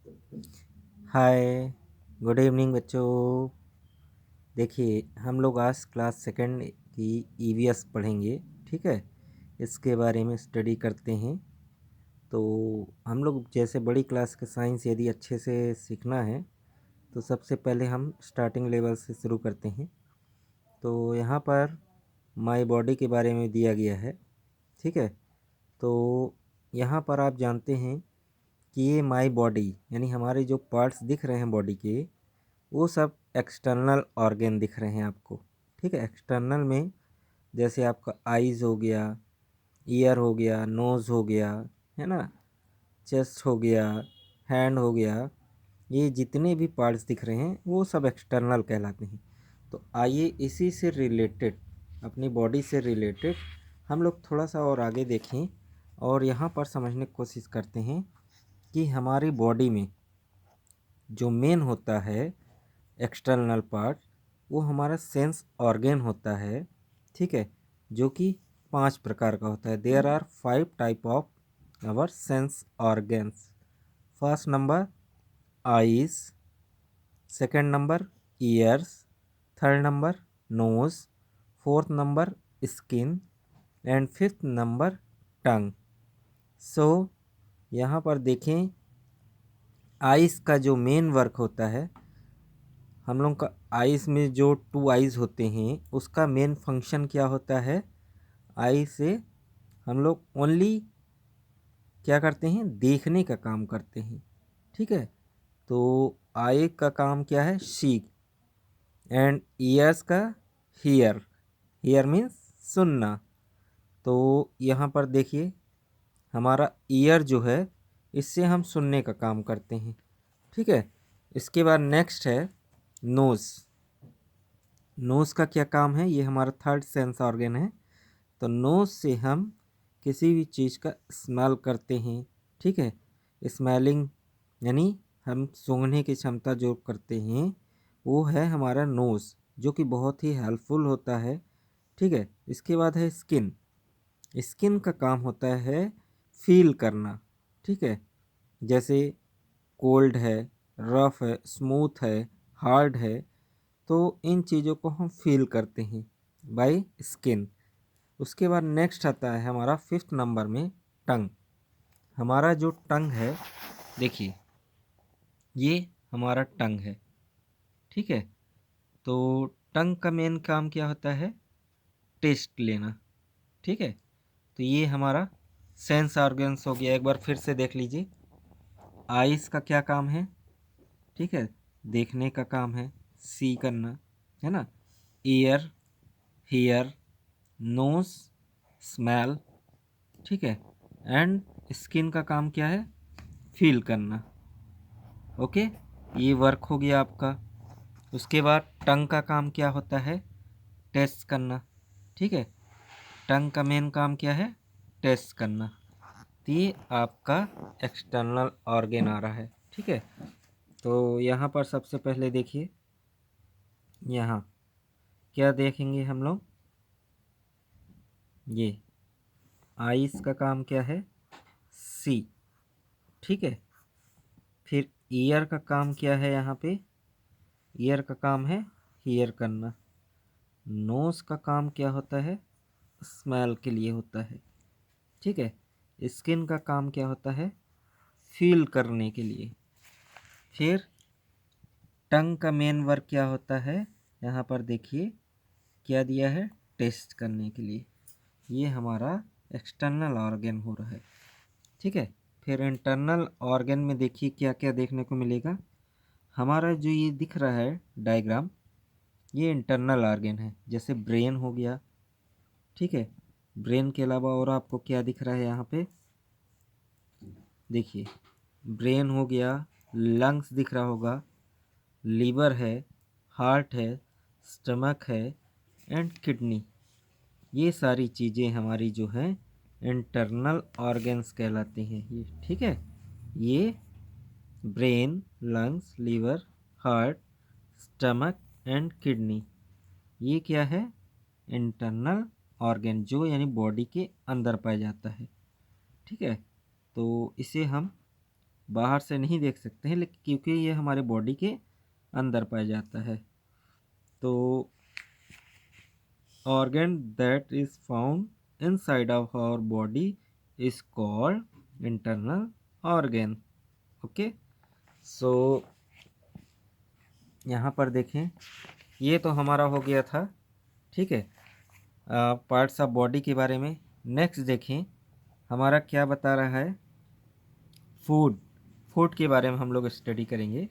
हाय, good evening बच्चों। देखिए, हम लोग आज क्लास सेकंड की ईवीएस पढ़ेंगे। ठीक है, इसके बारे में स्टडी करते हैं। तो हम लोग जैसे बड़ी क्लास के साइंस यदि अच्छे से सीखना है तो सबसे पहले हम स्टार्टिंग लेवल से शुरू करते हैं। तो यहाँ पर माय बॉडी के बारे में दिया गया है। ठीक है, तो यहाँ पर आप जानते हैं कि ये माय बॉडी यानी हमारे जो पार्ट्स दिख रहे हैं बॉडी के, वो सब एक्सटर्नल ऑर्गेन दिख रहे हैं आपको। ठीक है, एक्सटर्नल में जैसे आपका आईज़ हो गया, ईयर हो गया, नोज़ हो गया, है ना, चेस्ट हो गया, हैंड हो गया, ये जितने भी पार्ट्स दिख रहे हैं वो सब एक्सटर्नल कहलाते हैं। तो आइए इसी से रिलेटेड, अपनी बॉडी से रिलेटेड हम लोग थोड़ा सा और आगे देखें और यहाँ पर समझने की कोशिश करते हैं कि हमारी बॉडी में जो मेन होता है एक्सटर्नल पार्ट, वो हमारा सेंस ऑर्गेन होता है। ठीक है, जो कि 5 प्रकार का होता है। There are 5 type of our sense organs. First number eyes, second number ears, third number nose, fourth number skin and fifth number tongue. So यहाँ पर देखें, आइस का जो मेन वर्क होता है, हम लोग का आइस में जो 2 आइज़ होते हैं उसका मेन फंक्शन क्या होता है। आई से हम लोग ओनली क्या करते हैं, देखने का काम करते हैं। ठीक है, तो आई का काम क्या है, सी, एंड ईयर्स का हियर। हियर मीन्स सुनना। तो यहाँ पर देखिए, हमारा ईयर जो है इससे हम सुनने का काम करते हैं। ठीक है, इसके बाद नेक्स्ट है नोज़। नोज़ का क्या काम है, ये हमारा थर्ड सेंस ऑर्गन है। तो नोज़ से हम किसी भी चीज़ का स्मेल करते हैं। ठीक है, स्मेलिंग यानी हम सूंघने की क्षमता जो करते हैं वो है हमारा नोज़, जो कि बहुत ही हेल्पफुल होता है। ठीक है, इसके बाद है स्किन। स्किन का काम होता है फील करना। ठीक है, जैसे कोल्ड है, रफ है, स्मूथ है, हार्ड है, तो इन चीज़ों को हम फील करते हैं बाय स्किन। उसके बाद नेक्स्ट आता है हमारा फिफ्थ नंबर में टंग। हमारा जो टंग है, देखिए ये हमारा टंग है। ठीक है, तो टंग का मेन काम क्या होता है, टेस्ट लेना। ठीक है, तो ये हमारा सेंस ऑर्गन्स हो गया। एक बार फिर से देख लीजिए, आइज़ का क्या काम है, ठीक है, देखने का काम है, सी करना, है ना। Ear, hear, nose, smell. ठीक है, एंड स्किन का काम क्या है, फील करना। ओके, ये वर्क हो गया आपका। उसके बाद टंग का काम क्या होता है, टेस्ट करना। ठीक है, टंग का मेन काम क्या है, टेस्ट करना। तो ये आपका एक्सटर्नल ऑर्गेन आ रहा है। ठीक है, तो यहाँ पर सबसे पहले देखिए, यहाँ क्या देखेंगे हम लोग, ये आइस का काम क्या है, सी। ठीक है, फिर ईयर का काम क्या है, यहाँ पे ईयर का काम है हियर करना। नोज का काम क्या होता है, स्मेल के लिए होता है। ठीक है, स्किन का काम क्या होता है, फील करने के लिए। फिर टंग का मेन वर्क क्या होता है, यहाँ पर देखिए क्या दिया है, टेस्ट करने के लिए। ये हमारा एक्सटर्नल ऑर्गन हो रहा है। ठीक है, फिर इंटरनल ऑर्गन में देखिए क्या क्या देखने को मिलेगा। हमारा जो ये दिख रहा है डायग्राम, ये इंटरनल ऑर्गन है। जैसे ब्रेन हो गया। ठीक है, ब्रेन के अलावा और आपको क्या दिख रहा है यहाँ पे, देखिए ब्रेन हो गया, लंग्स दिख रहा होगा, लीवर है, हार्ट है, स्टमक है एंड किडनी। ये सारी चीज़ें हमारी जो हैं इंटरनल ऑर्गन्स कहलाती हैं ये। ठीक है, ये brain, lungs, liver, heart, stomach and kidney, ये क्या है, इंटरनल ऑर्गन, जो यानी बॉडी के अंदर पाया जाता है। ठीक है, तो इसे हम बाहर से नहीं देख सकते हैं, लेकिन क्योंकि ये हमारे बॉडी के अंदर पाया जाता है। तो organ that is found inside of our body is called internal organ। Okay, so यहाँ पर देखें, ये तो हमारा हो गया था, ठीक है, पार्ट्स ऑफ बॉडी के बारे में। नेक्स्ट देखें हमारा क्या बता रहा है, फूड। फूड के बारे में हम लोग स्टडी करेंगे।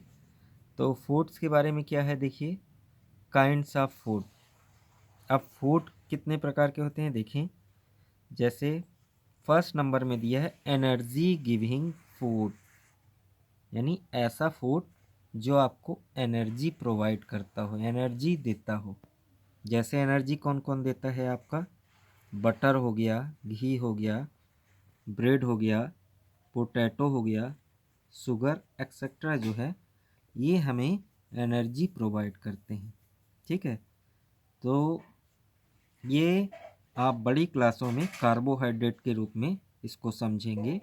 तो फूड्स के बारे में क्या है, देखिए, काइंड्स ऑफ फूड। अब फूड कितने प्रकार के होते हैं देखें। जैसे फर्स्ट नंबर में दिया है एनर्जी गिविंग फूड, यानी ऐसा फूड जो आपको एनर्जी प्रोवाइड करता हो, एनर्जी देता हो। जैसे एनर्जी कौन कौन देता है आपका, बटर हो गया, घी हो गया, ब्रेड हो गया, पोटैटो हो गया, शुगर एक्सेट्रा जो है, ये हमें एनर्जी प्रोवाइड करते हैं। ठीक है, तो ये आप बड़ी क्लासों में कार्बोहाइड्रेट के रूप में इसको समझेंगे।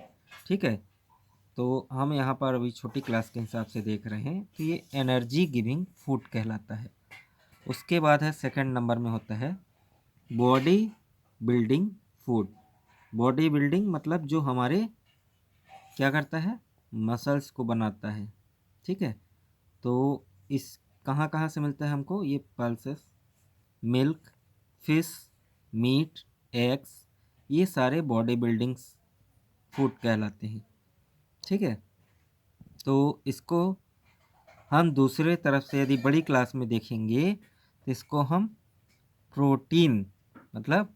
ठीक है, तो हम यहाँ पर अभी छोटी क्लास के हिसाब से देख रहे हैं, तो ये एनर्जी गिविंग फूड कहलाता है। उसके बाद है सेकंड नंबर में होता है body building food. Body building मतलब जो हमारे क्या करता है, मसल्स को बनाता है। ठीक है, तो इस कहाँ कहाँ से मिलता है हमको, ये pulses, milk, fish, meat, eggs, ये सारे बॉडी बिल्डिंग्स फूड कहलाते हैं। ठीक है, तो इसको हम दूसरे तरफ से यदि बड़ी क्लास में देखेंगे तो इसको हम प्रोटीन, मतलब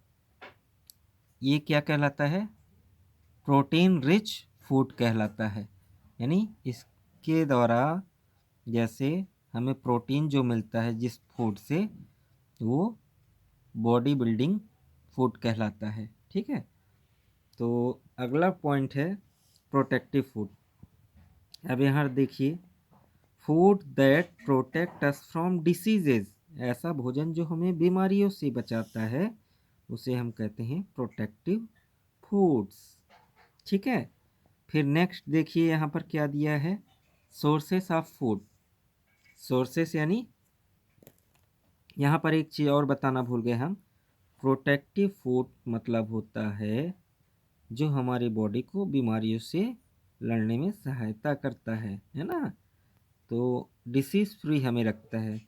ये क्या कहलाता है, प्रोटीन रिच फूड कहलाता है। यानी इसके द्वारा जैसे हमें प्रोटीन जो मिलता है जिस फूड से, वो बॉडी बिल्डिंग फूड कहलाता है। ठीक है, तो अगला पॉइंट है प्रोटेक्टिव फूड। अब यहाँ देखिए, food that protect us from diseases, ऐसा भोजन जो हमें बीमारियों से बचाता है उसे हम कहते हैं प्रोटेक्टिव फूड्स। ठीक है, फिर नेक्स्ट देखिए यहाँ पर क्या दिया है, सोर्सेस ऑफ फूड। सोर्सेस यानी यहाँ पर एक चीज़ और बताना भूल गए हम, प्रोटेक्टिव फूड मतलब होता है जो हमारी बॉडी को बीमारियों से लड़ने में सहायता करता है ना, तो डिसीज़ फ्री हमें रखता है।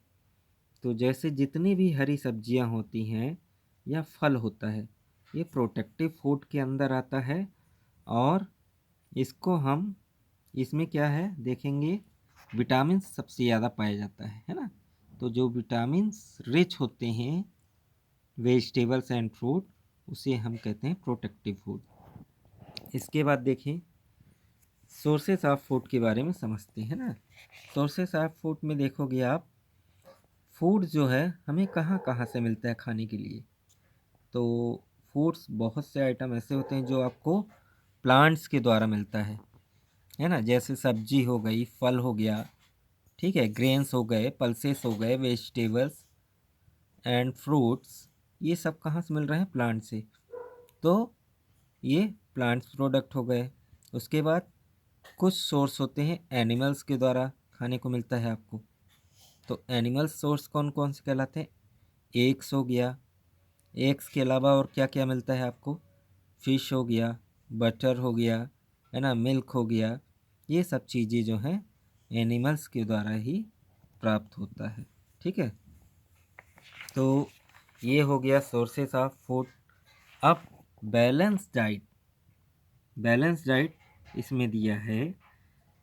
तो जैसे जितनी भी हरी सब्जियां होती हैं या फल होता है, ये प्रोटेक्टिव फूड के अंदर आता है। और इसको हम, इसमें क्या है देखेंगे, विटामिन सबसे ज़्यादा पाया जाता है ना, तो जो विटामिन्स रिच होते हैं वेजिटेबल्स एंड फ्रूट, उसे हम कहते हैं प्रोटेक्टिव फूड। इसके बाद देखें सोर्सेस ऑफ फूड के बारे में समझते हैं ना। सोर्सेस ऑफ फूड में देखोगे आप, फूड जो है हमें कहाँ कहाँ से मिलता है खाने के लिए। तो फूड्स बहुत से आइटम ऐसे होते हैं जो आपको प्लांट्स के द्वारा मिलता है ना, जैसे सब्जी हो गई, फल हो गया, ठीक है, ग्रेन्स हो गए, पल्सेस हो गए, वेजिटेबल्स एंड फ्रूट्स, ये सब कहाँ से मिल रहे हैं, प्लांट से। तो ये प्लांट्स प्रोडक्ट हो गए। उसके बाद कुछ सोर्स होते हैं एनिमल्स के द्वारा खाने को मिलता है आपको। तो एनिमल सोर्स कौन कौन से कहलाते हैं, एग्स हो गया, एग्स के अलावा और क्या क्या मिलता है आपको, फिश हो गया, बटर हो गया, है ना, मिल्क हो गया, ये सब चीज़ें जो हैं एनिमल्स के द्वारा ही प्राप्त होता है। ठीक है, तो ये हो गया सोर्सेस ऑफ फूड। अब बैलेंस डाइट, बैलेंस डाइट इसमें दिया है।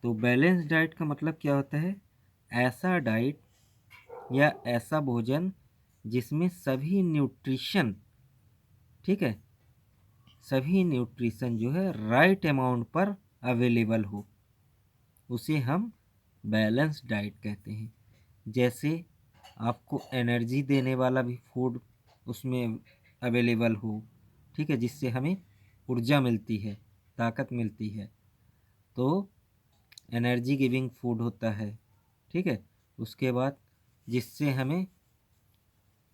तो बैलेंस डाइट का मतलब क्या होता है, ऐसा डाइट या ऐसा भोजन जिसमें सभी न्यूट्रिशन, ठीक है, सभी न्यूट्रिशन जो है राइट अमाउंट पर अवेलेबल हो, उसे हम बैलेंस डाइट कहते हैं। जैसे आपको एनर्जी देने वाला भी फूड उसमें अवेलेबल हो, ठीक है, जिससे हमें ऊर्जा मिलती है, ताकत मिलती है, तो एनर्जी गिविंग फूड होता है। ठीक है, उसके बाद जिससे हमें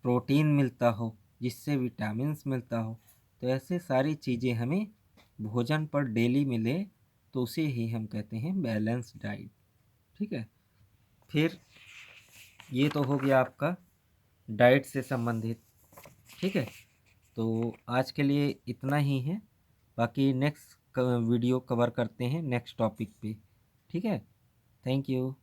प्रोटीन मिलता हो, जिससे विटामिन्स मिलता हो, तो ऐसे सारी चीज़ें हमें भोजन पर डेली मिले, तो उसे ही हम कहते हैं बैलेंस्ड डाइट। ठीक है, फिर ये तो हो गया आपका डाइट से संबंधित। ठीक है, तो आज के लिए इतना ही है, बाकी नेक्स्ट वीडियो कवर करते हैं नेक्स्ट टॉपिक पे। ठीक है, थैंक यू।